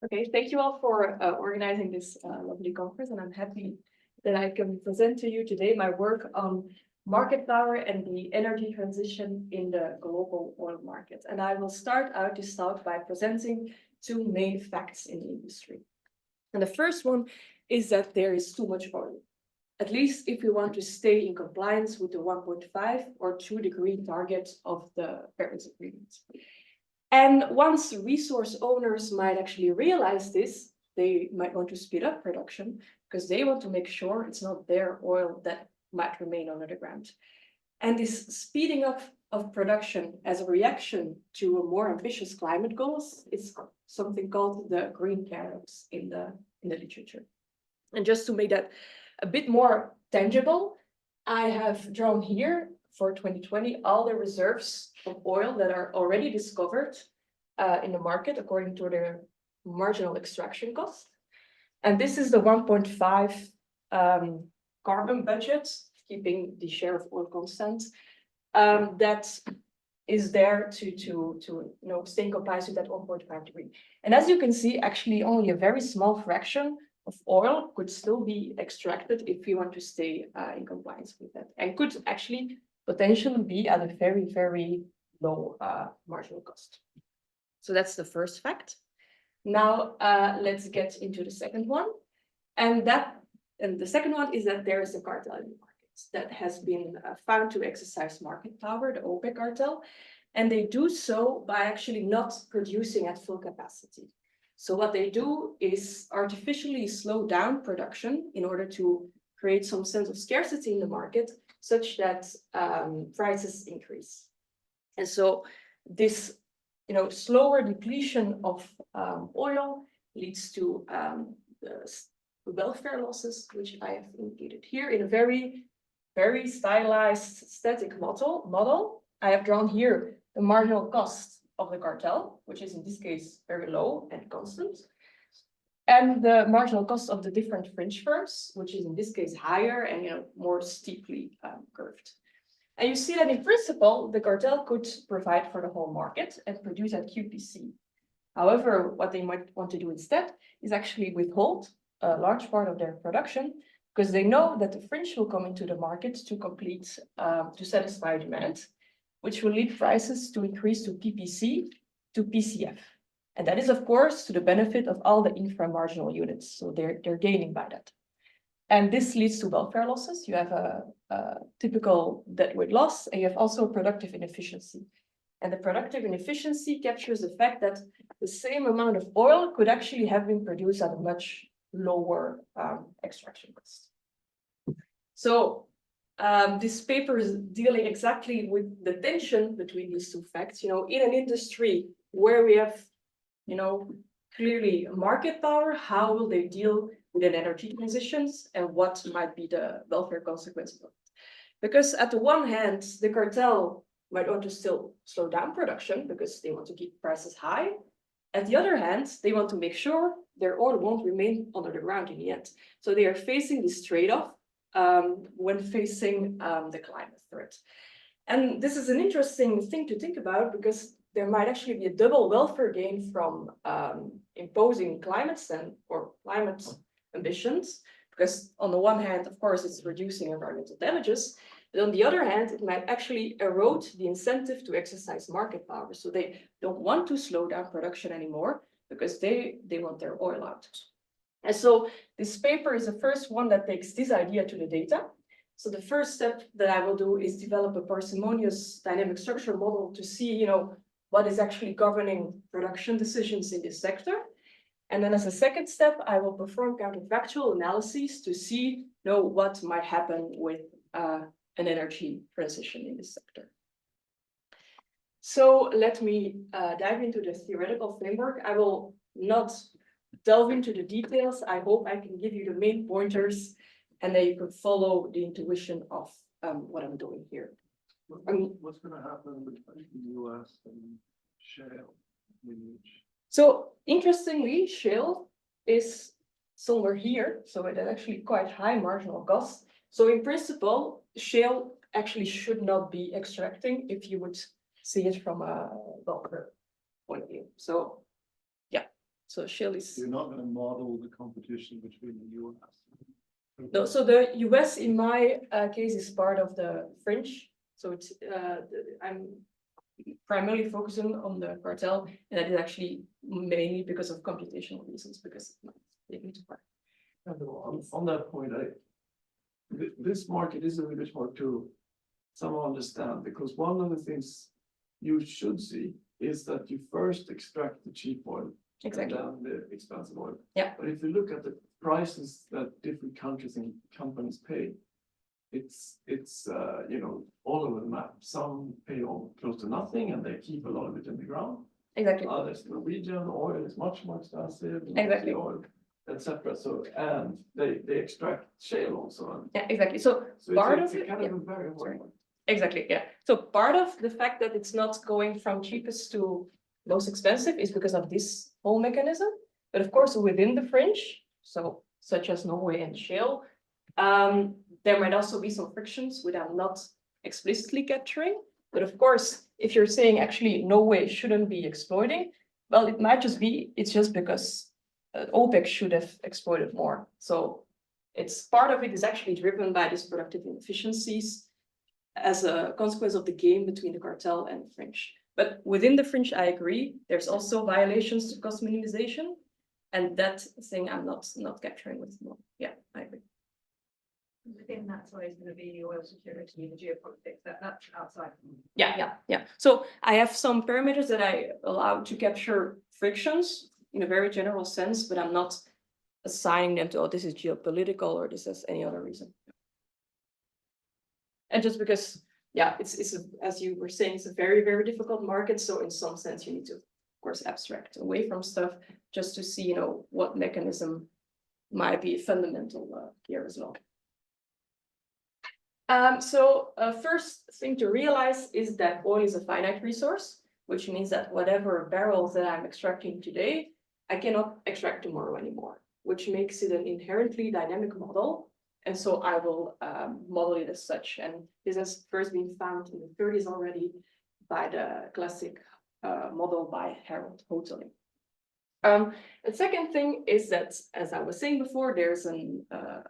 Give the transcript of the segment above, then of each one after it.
Okay, thank you all for organizing this lovely conference, and I'm happy that I can present to you today my work on market power and the energy transition in the global oil market. And I will start out this talk by presenting two main facts in the industry. And the first one is that there is too much oil, at least if we want to stay in compliance with the 1.5 or 2-degree target of the Paris Agreement. And once resource owners might actually realize this, they might want to speed up production because they want to make sure it's not their oil that might remain under the ground. And this speeding up of production as a reaction to a more ambitious climate goals is something called the green paradox in the literature. And just to make that a bit more tangible, I have drawn here for 2020 all the reserves of oil that are already discovered in the market according to their marginal extraction cost. And this is the 1.5 carbon budget, keeping the share of oil constant, that is there to stay in compliance with that 1.5 degree. And as you can see, actually only a very small fraction of oil could still be extracted if we want to stay in compliance with that, and could actually potentially be at a very, very low marginal cost. So that's the first fact. Now let's get into the second one. And the second one is that there is a cartel in the market that has been found to exercise market power, the OPEC cartel, and they do so by actually not producing at full capacity. So what they do is artificially slow down production in order to create some sense of scarcity in the market, such that prices increase. And so this slower depletion of oil leads to the welfare losses, which I have indicated here in a very, very stylized static model. I have drawn here the marginal cost of the cartel, which is in this case very low and constant, and the marginal cost of the different fringe firms, which is in this case higher and more steeply curved. And you see that in principle, the cartel could provide for the whole market and produce at QPC. However, what they might want to do instead is actually withhold a large part of their production, because they know that the fringe will come into the market to satisfy demand, which will lead prices to increase to PPC to PCF. And that is, of course, to the benefit of all the infra-marginal units. So they're gaining by that. And this leads to welfare losses. You have a typical deadweight loss, and you have also productive inefficiency. And the productive inefficiency captures the fact that the same amount of oil could actually have been produced at a much lower extraction cost. So this paper is dealing exactly with the tension between these two facts. In an industry where we have, clearly market power, how will they deal with an energy transitions, and what might be the welfare consequences of it? Because at the one hand, the cartel might want to still slow down production because they want to keep prices high. At the other hand, they want to make sure their oil won't remain under the ground in the end. So they are facing this trade-off when facing the climate threat. And this is an interesting thing to think about, because there might actually be a double welfare gain from imposing climate ambitions, because on the one hand, of course, it's reducing environmental damages, but on the other hand, it might actually erode the incentive to exercise market power. So they don't want to slow down production anymore because they want their oil out. And so this paper is the first one that takes this idea to the data. So the first step that I will do is develop a parsimonious dynamic structure model to see, what is actually governing production decisions in this sector. And then as a second step, I will perform counterfactual analyses to see, what might happen with an energy transition in this sector. So let me dive into the theoretical framework. I will not delve into the details. I hope I can give you the main pointers, and then you can follow the intuition of what I'm doing here. What's going to happen with the US and shale? So interestingly, shale is somewhere here, so it is actually quite high marginal cost. So in principle, shale actually should not be extracting if you would see it from a welfare point of view. So yeah, So shale is. You're not going to model the competition between the US. No, so the US in my case is part of the fringe. So it's I'm primarily focusing on the cartel, and that is actually mainly because of computational reasons, because it might take me too far. On that point, this market is a little bit hard to somehow understand, because one of the things you should see is that you first extract the cheap oil Exactly. and then the expensive oil. Yeah. But if you look at the prices that different countries and companies pay, it's you know, all over the map. Some pay close to nothing and they keep a lot of it in the ground. Exactly. Others, Norwegian oil is much more expensive. Exactly. Oil, etc. So, and they extract shale also. Yeah, exactly. So So part it's of a it, kind yeah. of a very hard Sorry. one. Exactly, yeah. So part of the fact that it's not going from cheapest to most expensive is because of this whole mechanism. But of course, within the fringe, so such as Norway and shale, there might also be some frictions which I'm not explicitly capturing. But of course, if you're saying actually Norway shouldn't be exploiting, well, it might just be, it's just because OPEC should have exploited more. So it's part of it is actually driven by these productive inefficiencies as a consequence of the game between the cartel and the fringe. But within the fringe, I agree, there's also violations to cost minimization. And that thing I'm not capturing with more. Yeah, I agree. Within that's always going to be oil security and geopolitics, that's outside. Yeah. So I have some parameters that I allow to capture frictions in a very general sense, but I'm not assigning them to, oh, this is geopolitical or this is any other reason. And just because, yeah, it's as you were saying, it's a very, very difficult market. So in some sense, you need to, of course, abstract away from stuff just to see, you know, what mechanism might be fundamental here as well. So first thing to realize is that oil is a finite resource, which means that whatever barrels that I'm extracting today, I cannot extract tomorrow anymore, which makes it an inherently dynamic model. And so I will model it as such. And this has first been found in the 30s already by the classic model by Harold Hoteling. The second thing is that, as I was saying before, there's a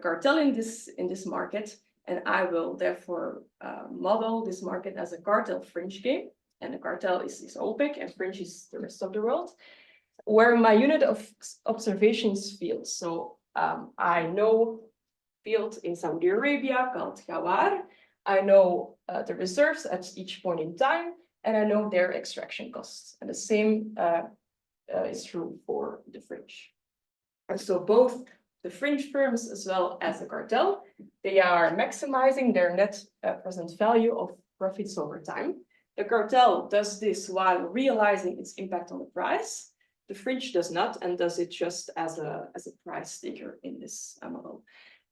cartel in this market, and I will therefore model this market as a cartel fringe game. And the cartel is OPEC and fringe is the rest of the world, where my unit of observation is fields. So I know field in Saudi Arabia called Ghawar. I know the reserves at each point in time, and I know their extraction costs. And the same is true for the fringe. And so both the fringe firms as well as the cartel, they are maximizing their net present value of profits over time. The cartel does this while realizing its impact on the price. The fringe does not, and does it just as a price taker in this model.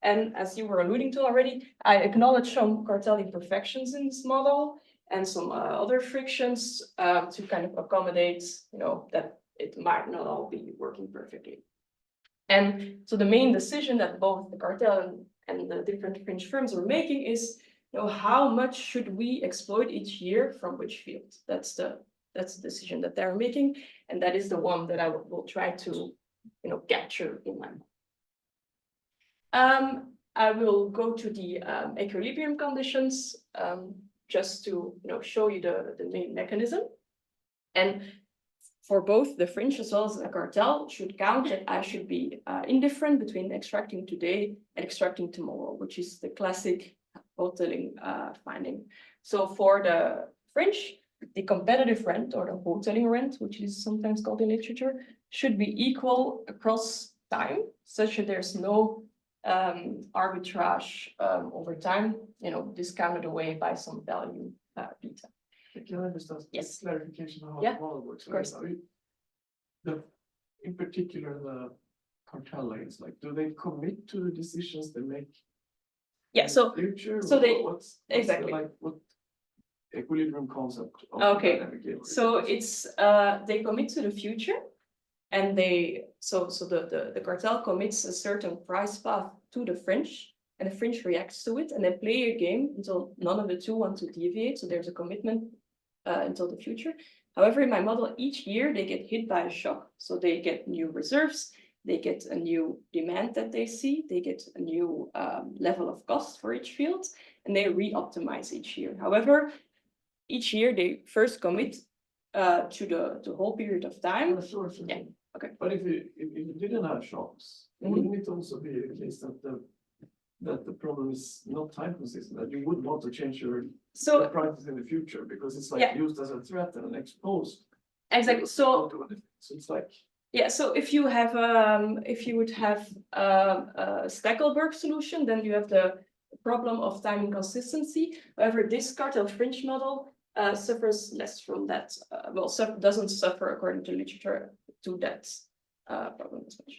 And as you were alluding to already, I acknowledge some cartel imperfections in this model and some other frictions to kind of accommodate, you know, that it might not all be working perfectly. And so the main decision that both the cartel and the different fringe firms are making is, you know, how much should we exploit each year from which field? That's the decision that they're making, and that is the one that I will try to, you know, capture in my mind. I will go to the equilibrium conditions just to, you know, show you the main mechanism. And for both the fringe as well as the cartel should count that I should be indifferent between extracting today and extracting tomorrow, which is the classic Hoteling finding. So for the fringe, the competitive rent or the Hoteling rent, which is sometimes called in literature, should be equal across time, such that there's no arbitrage over time, you know, discounted away by some value beta. Can I just ask Yes. clarification on how Yeah, the model works? of course. In particular, the cartel lanes, like, do they commit to the decisions they make? Yeah, so Future, so or they- what's exactly. like what equilibrium concept of Okay, dynamic game? so it's they commit to the future, and they so the cartel commits a certain price path to the fringe, and the fringe reacts to it, and they play a game until none of the two want to deviate. So there's a commitment until the future. However, in my model, each year they get hit by a shock. So they get new reserves, they get a new demand that they see, they get a new level of cost for each field, and they re-optimize each year. However, each year they first commit to the whole period of time. Yeah, sure. Yeah, okay. But if you didn't have shocks, wouldn't it also be the case that the problem is not time consistent, that you would want to change your prices in the future because it's like used as a threat and exposed. Exactly. So it's like. Yeah, so if you would have a Stackelberg solution, then you have the problem of time inconsistency. However, this cartel fringe model suffers less from that. Doesn't suffer according to literature to that problem as much.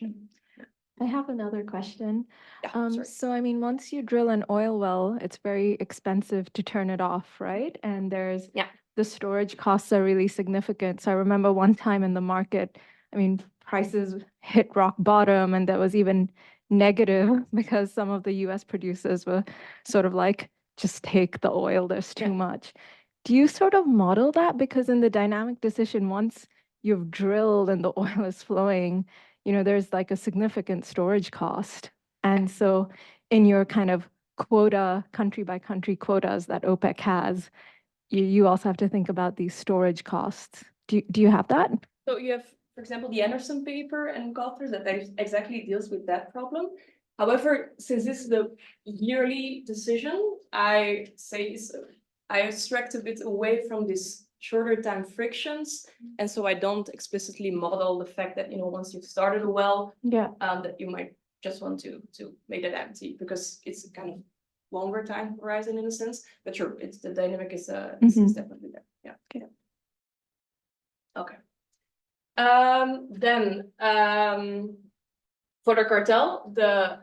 I have another question. Yeah, sorry. So, I mean, once you drill an oil well, it's very expensive to turn it off, right? And there's the storage costs are really significant. So I remember one time in the market, I mean, prices hit rock bottom, and that was even negative because some of the US producers were sort of like, just take the oil, there's too much. Do you sort of model that? Because in the dynamic decision, once you've drilled and the oil is flowing, you know, there's like a significant storage cost. And so in your kind of quota, country by country quotas that OPEC has, you also have to think about these storage costs. Do you have that? So you have, for example, the Anderson paper and co-authors that exactly deals with that problem. However, since this is the yearly decision, I abstract a bit away from this shorter time frictions, and so I don't explicitly model the fact that, you know, once you've started a well, that you might just want to make that empty, because it's a kind of longer time horizon in a sense. But sure, it's the dynamic is definitely there. Yeah. Okay. Okay. Then for the cartel, the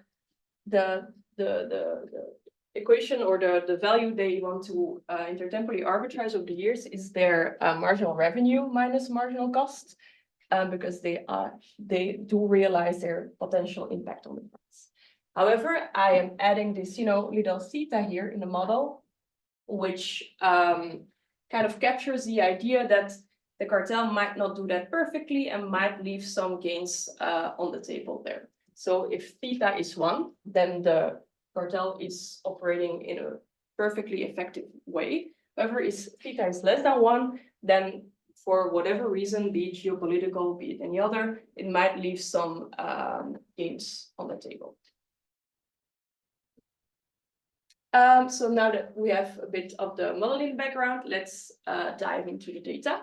equation or the value they want to intertemporally arbitrage over the years is their marginal revenue minus marginal cost, because they do realize their potential impact on the price. However, I am adding this, you know, little theta here in the model, which kind of captures the idea that the cartel might not do that perfectly and might leave some gains on the table there. So if theta is 1, then the cartel is operating in a perfectly effective way. However, if theta is less than 1, then for whatever reason, be it geopolitical, be it any other, it might leave some gains on the table. So now that we have a bit of the modeling background, let's dive into the data.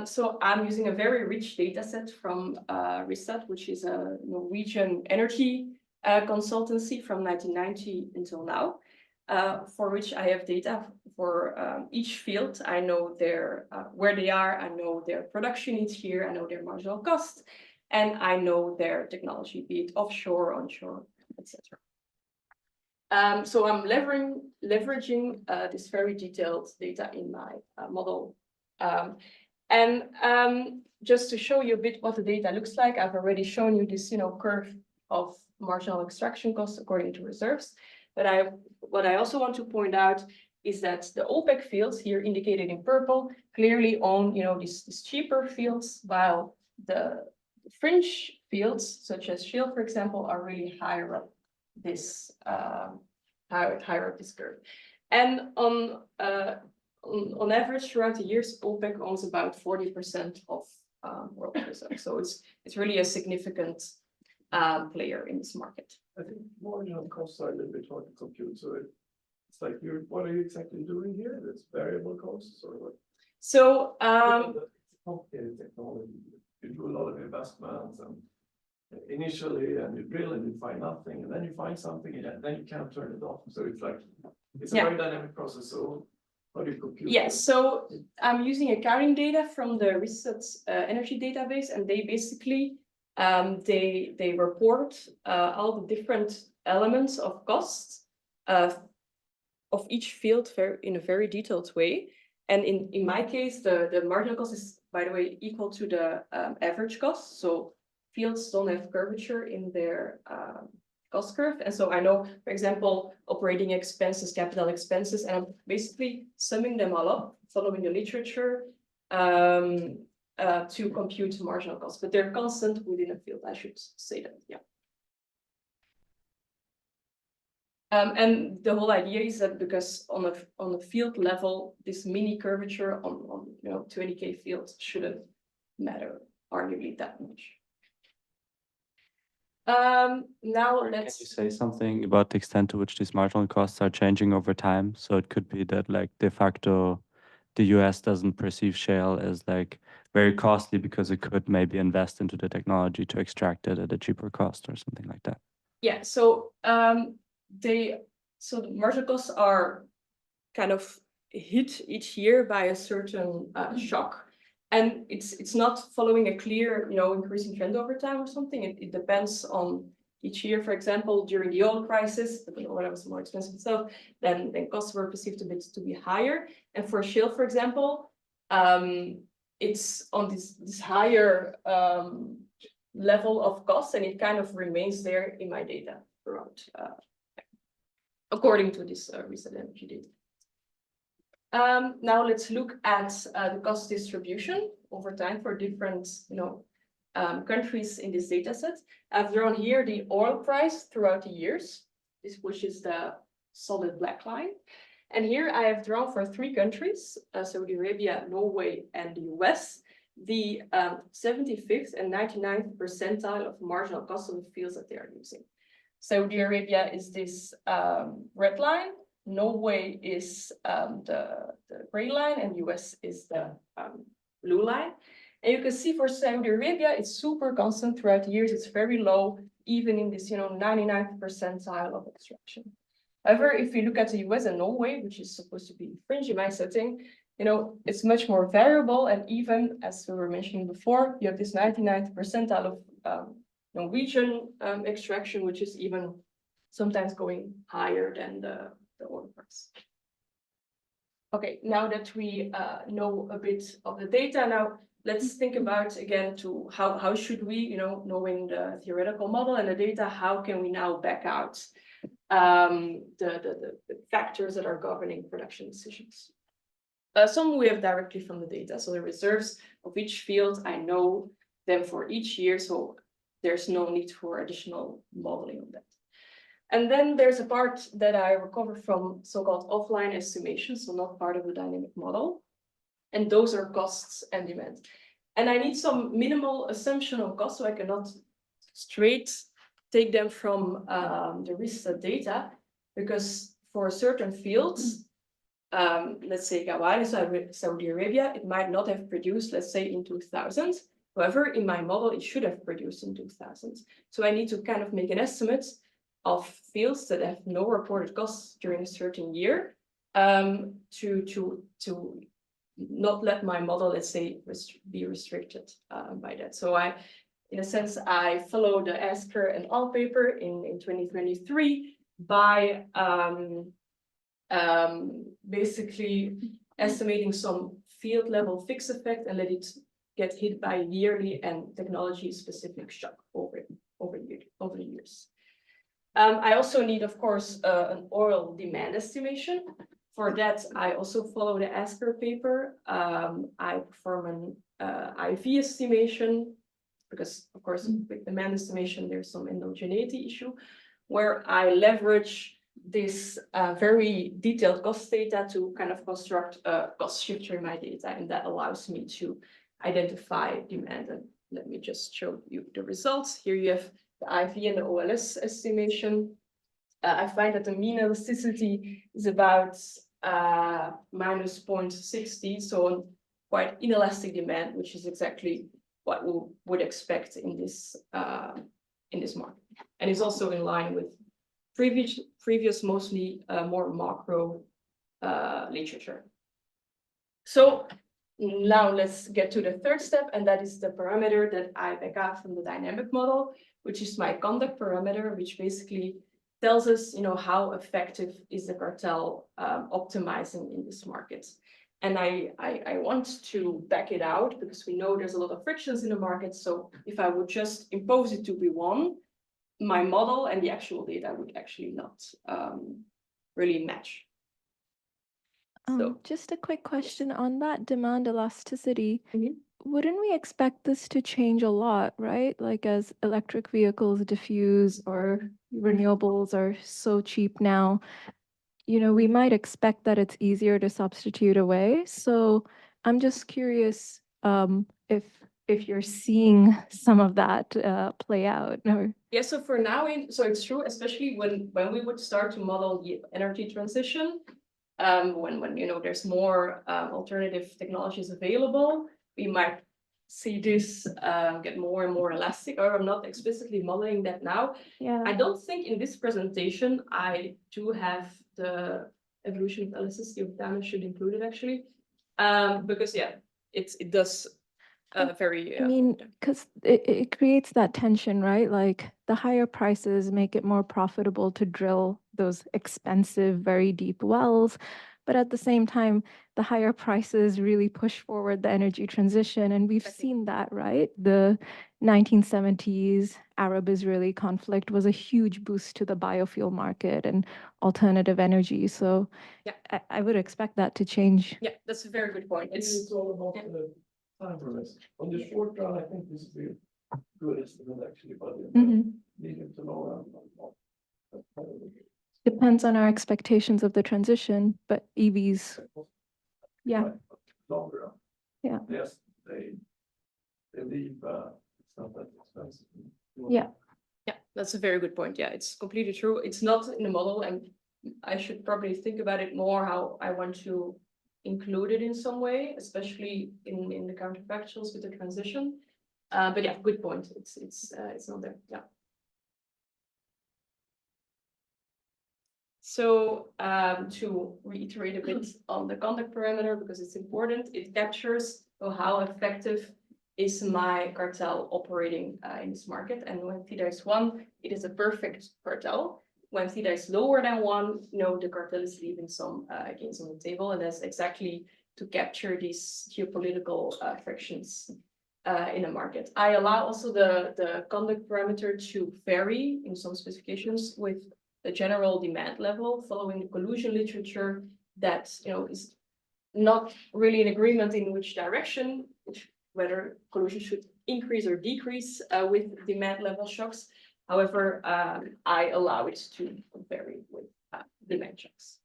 So I'm using a very rich data set from Rystad, which is a Norwegian energy consultancy from 1990 until now, for which I have data for each field. I know their where they are, I know their production each year, I know their marginal cost, and I know their technology, be it offshore, onshore, etc. So I'm leveraging this very detailed data in my model. Just to show you a bit what the data looks like, I've already shown you this, curve of marginal extraction costs according to reserves. But what I also want to point out is that the OPEC fields here indicated in purple clearly own, these cheaper fields, while the fringe fields, such as shale, for example, are really higher up this higher up this curve. And on average, throughout the years, OPEC owns about 40% of world reserves. So it's really a significant player in this market. I think marginal costs are a little bit hard to compute. So it's like, what are you exactly doing here? It's variable costs or what? So it's complicated technology. You do a lot of investments and initially, and you drill and you find nothing, and then you find something, and then you can't turn it off. So it's like it's a very dynamic process. So how do you compute? Yes, so I'm using accounting data from the Rystad energy database, and they basically they report all the different elements of costs of each field in a very detailed way. And in my case, the marginal cost is, by the way, equal to the average cost. So fields don't have curvature in their cost curve. And so I know, for example, operating expenses, capital expenses, and I'm basically summing them all up, following the literature, to compute marginal costs, but they're constant within a field, I should say that, yeah. And the whole idea is that because on a field level, this mini curvature on 20K fields shouldn't matter arguably that much. Now Can let's you say something about the extent to which these marginal costs are changing over time? So it could be that like de facto, the US doesn't perceive shale as like very costly because it could maybe invest into the technology to extract it at a cheaper cost or something like that. Yeah, so the marginal costs are kind of hit each year by a certain shock, and it's not following a clear increasing trend over time or something. It depends on each year. For example, during the oil crisis, the oil was more expensive itself, then costs were perceived a bit to be higher. And for shale, for example, it's on this higher level of cost, and it kind of remains there in my data throughout, according to this recent energy data. Now let's look at the cost distribution over time for different countries in this data set. I've drawn here the oil price throughout the years, which is the solid black line. And here I have drawn for 3 countries, Saudi Arabia, Norway, and the US, the 75th and 99th percentile of marginal cost of the fields that they are using. Saudi Arabia is this red line, Norway is the gray line, and US is the blue line. And you can see for Saudi Arabia, it's super constant throughout the years. It's very low, even in this 99th percentile of extraction. However, if you look at the US and Norway, which is supposed to be fringe in my setting, it's much more variable. And even as we were mentioning before, you have this 99th percentile of Norwegian extraction, which is even sometimes going higher than the oil price. Okay, now that we know a bit of the data, now let's think about again to how should we, knowing the theoretical model and the data, how can we now back out the factors that are governing production decisions? Some we have directly from the data. So the reserves of each field, I know them for each year, so there's no need for additional modeling on that. And then there's a part that I recovered from so-called offline estimation, so not part of the dynamic model. And those are costs and demand. And I need some minimal assumption on cost, so I cannot straight take them from the risk data, because for certain fields, let's say Gawai, Saudi Arabia, it might not have produced, let's say, in 2000. However, in my model, it should have produced in 2000. So I need to kind of make an estimate of fields that have no reported costs during a certain year, to not let my model, let's say, be restricted by that. So in a sense, I follow the Asker and Al paper in 2023 by basically estimating some field level fixed effect and let it get hit by yearly and technology specific shock over the years. I also need, of course, an oil demand estimation. For that, I also follow the Asker paper. I perform an IV estimation because, of course, with demand estimation, there's some endogeneity issue where I leverage this very detailed cost data to kind of construct a cost shifter in my data, and that allows me to identify demand. And let me just show you the results. Here you have the IV and the OLS estimation. I find that the mean elasticity is about minus 0.60, so quite inelastic demand, which is exactly what we would expect in this market, and is also in line with previous mostly more macro literature. So now let's get to the third step, and that is the parameter that I back out from the dynamic model, which is my conduct parameter, which basically tells us, how effective is the cartel optimizing in this market. And I want to back it out because we know there's a lot of frictions in the market. So if I would just impose it to be 1, my model and the actual data would actually not really match. So Just a quick question on that demand elasticity. Mhm. Wouldn't we expect this to change a lot, right? Like as electric vehicles diffuse or renewables are so cheap now, we might expect that it's easier to substitute away. So I'm just curious if you're seeing some of that play out or. yeah, so for now, so it's true, especially when we would start to model the energy transition, when there's more alternative technologies available, we might see this get more and more elastic. Or I'm not explicitly modeling that now. Yeah. I don't think in this presentation I do have the evolution of elasticity of damage should include it actually, because yeah, it does very. I mean, because it creates that tension, right? Like the higher prices make it more profitable to drill those expensive, very deep wells. But at the same time, the higher prices really push forward the energy transition. And we've Exactly. seen that, right? The 1970s Arab-Israeli conflict was a huge boost to the biofuel market and alternative energy. So Yeah. I would expect that to change. Yeah, that's a very good point. It's all about yeah. the time horizon. On the short run, I think this is a good estimate actually, but in Mhm. the medium to long run, not. That's probably Depends on our expectations of the transition, but EVs, yeah. right, but longer run. Yeah. Yes, they leave, it's not that expensive. Yeah. Yeah, that's a very good point. Yeah, it's completely true. It's not in the model, and I should probably think about it more how I want to include it in some way, especially in the counterfactuals with the transition. But yeah, good point. It's not there. Yeah. So to reiterate a bit on the conduct parameter, because it's important, it captures how effective is my cartel operating in this market. And when theta is 1, it is a perfect cartel. When theta is lower than 1, the cartel is leaving some gains on the table. And that's exactly to capture these geopolitical frictions in a market. I allow also the conduct parameter to vary in some specifications with the general demand level, following the collusion literature that is not really in agreement in which direction, whether collusion should increase or decrease with demand level shocks. However, I allow it to vary with demand shocks.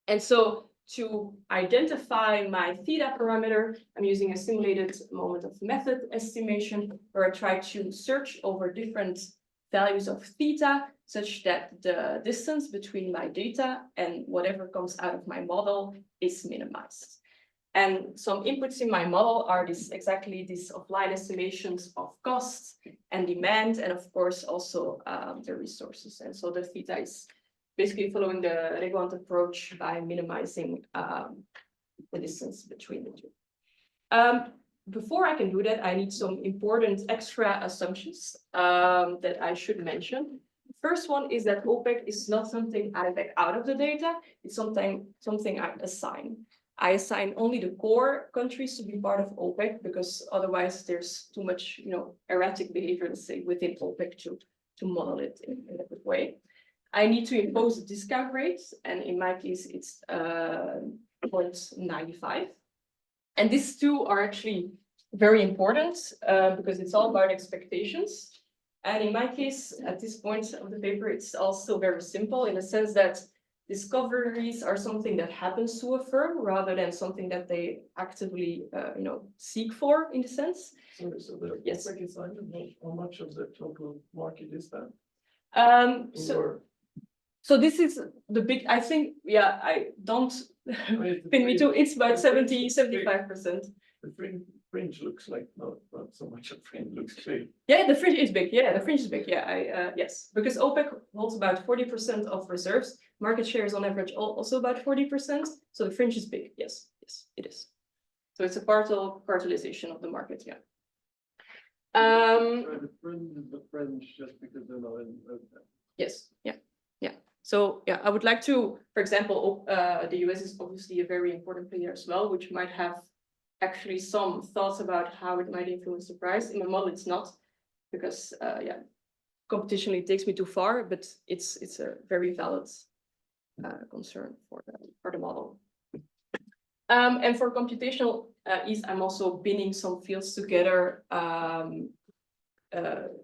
And so to identify my theta parameter, I'm using a simulated moment of method estimation, where I try to search over different values of theta, such that the distance between my data and whatever comes out of my model is minimized. And some inputs in my model are exactly these offline estimations of costs and demand, and of course also the resources. And so the theta is basically following the Reguant approach by minimizing the distance between the two. Before I can do that, I need some important extra assumptions that I should mention. First one is that OPEC is not something I back out of the data. It's something I assign. I assign only the core countries to be part of OPEC, because otherwise there's too much, erratic behavior, let's say, within OPEC to model it in a good way. I need to impose a discount rate, and in my case, it's 0.95. And these two are actually very important because it's all about expectations. And in my case, at this point of the paper, it's also very simple in the sense that discoveries are something that happens to a firm rather than something that they actively, seek for, in a sense. So the Yes. OPEC assignment, how much of the total market is that? So this is the big, I think, yeah, I don't pin me to, it's about 75%. The fringe looks like not so much a fringe, looks big. Yeah, the fringe is big. Yeah, the fringe is big. Yeah, yes, because OPEC holds about 40% of reserves. Market share is on average also about 40%. So the fringe is big. Yes, it is. So it's a cartelization of the market. Yeah. The fringe is the fringe just because they're not in OPEC. Yes. Yeah. So yeah, I would like to, for example, the US is obviously a very important player as well, which might have actually some thoughts about how it might influence the price. In my model, it's not, because competitionally takes me too far, but it's a very valid concern for the model. And for computational ease, I'm also binning some fields together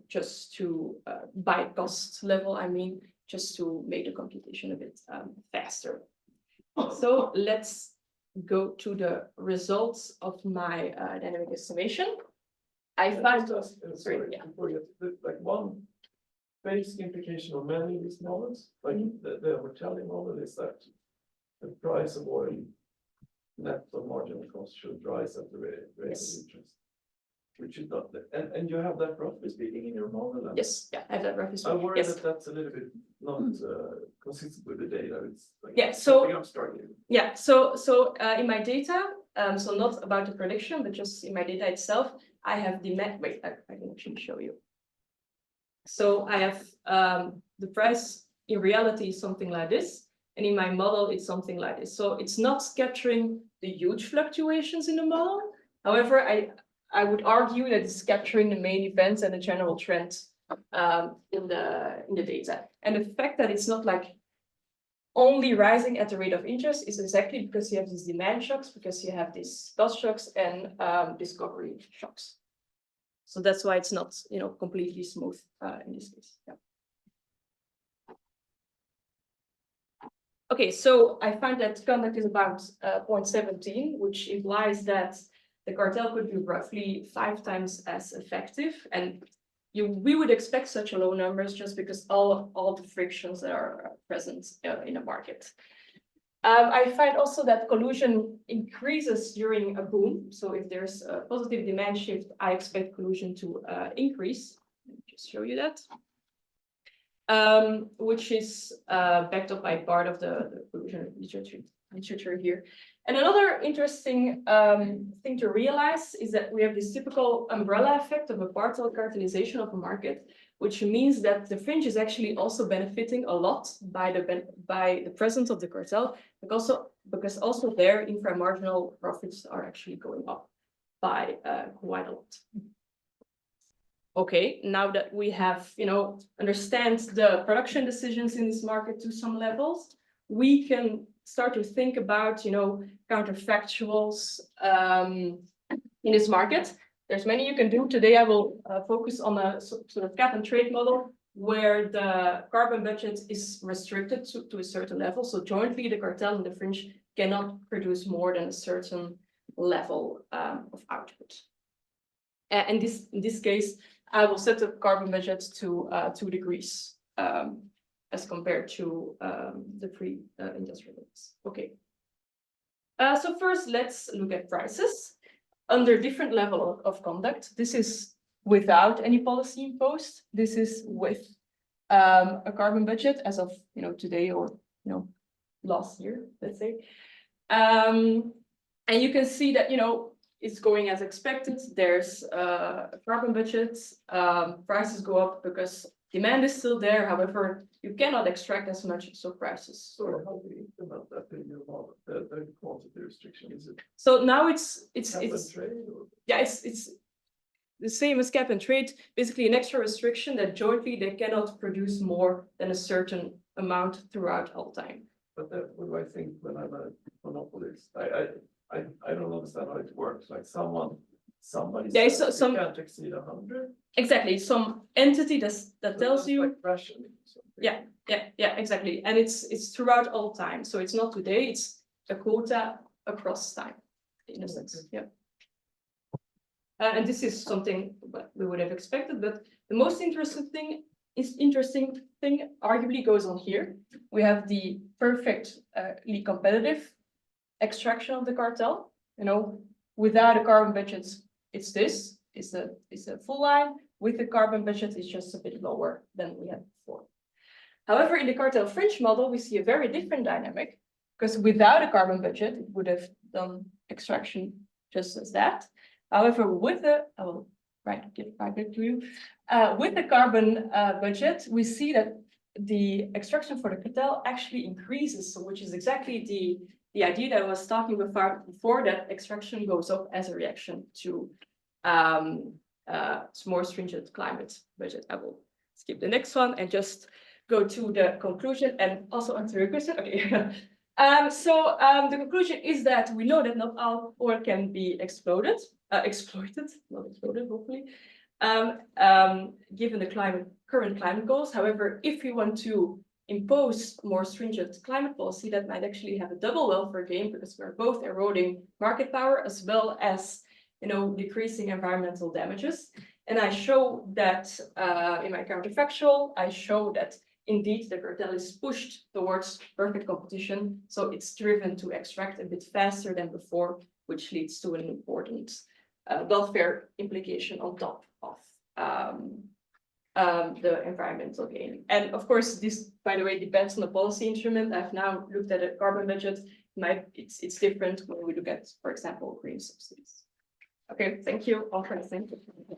just to by cost level, I mean, just to make the computation a bit faster. So let's go to the results of my dynamic estimation. I found, Sorry, yeah. before you, like one basic implication of many of these models, like the mortality model is that the price of oil net of marginal cost should rise at the rate of interest. Which is not, and you have that roughly speaking in your model? And Yes, yeah, I have that roughly I speaking, worry yes. that that's a little bit not consistent with the data. It's like Yeah, so- something I'm struggling. Yeah, so in my data, so not about the prediction, but just in my data itself, I have the net. Wait, I can actually show you. So I have the price in reality is something like this, and in my model it's something like this. So it's not capturing the huge fluctuations in the model. However, I would argue that it's capturing the main events and the general trend in the data. And the fact that it's not like only rising at the rate of interest is exactly because you have these demand shocks, because you have these cost shocks and discovery shocks. So that's why it's not, completely smooth in this case. Yeah. Okay, so I find that conduct is about 0.17, which implies that the cartel could be roughly 5 times as effective. And we would expect such a low numbers just because all the frictions that are present in the market. I find also that collusion increases during a boom. So if there's a positive demand shift, I expect collusion to increase. Let me just show you that. Which is backed up by part of the collusion literature here. And another interesting thing to realize is that we have this typical umbrella effect of a partial cartelization of a market, which means that the fringe is actually also benefiting a lot by the presence of the cartel, because also their inframarginal profits are actually going up by quite a lot. Okay, now that we have, understand the production decisions in this market to some levels, we can start to think about, counterfactuals in this market. There's many you can do. Today, I will focus on a sort of cap and trade model where the carbon budget is restricted to a certain level. So jointly, the cartel and the fringe cannot produce more than a certain level of output. And in this case, I will set the carbon budget to 2 degrees as compared to the pre-industrial limits. Okay. So first, let's look at prices under different level of conduct. This is without any policy imposed. This is with a carbon budget as of today or last year, let's say. And you can see that it's going as expected. There's a carbon budget. Prices go up because demand is still there. However, you cannot extract as much, so prices. So how do you implement that in your model? The quantity restriction, is it? So now it's Cap and trade, or? yeah, it's the same as cap and trade. Basically, an extra restriction that jointly they cannot produce more than a certain amount throughout all time. But what do I think when I'm a monopolist? I don't understand how it works. Like somebody There is says some you can't exceed 100. exactly some entity that So tells that's you. like rationing something. Yeah, exactly. And it's throughout all time. So it's not today, it's a quota across time, in a sense. Yeah. And this is something that we would have expected, but the most interesting thing arguably goes on here. We have the perfectly competitive extraction of the cartel. Without a carbon budget, it's this. It's a full line. With the carbon budget, it's just a bit lower than we had before. However, in the cartel fringe model, we see a very different dynamic, because without a carbon budget, it would have done extraction just as that. However, I will get right back to you. With the carbon budget, we see that the extraction for the cartel actually increases, which is exactly the idea that I was talking about before, that extraction goes up as a reaction to more stringent climate budget. I will skip the next one and just go to the conclusion and also answer your question. Okay. The conclusion is that we know that not all oil can be exploited, not exploded, hopefully, given the current climate goals. However, if we want to impose more stringent climate policy, that might actually have a double welfare gain, because we're both eroding market power as well as, decreasing environmental damages. And I show that in my counterfactual, I show that indeed the cartel is pushed towards perfect competition, so it's driven to extract a bit faster than before, which leads to an important welfare implication on top of the environmental gain. And of course, this, by the way, depends on the policy instrument. I've now looked at a carbon budget. It's different when we look at, for example, green subsidies. Okay, thank you. All friends, thank you.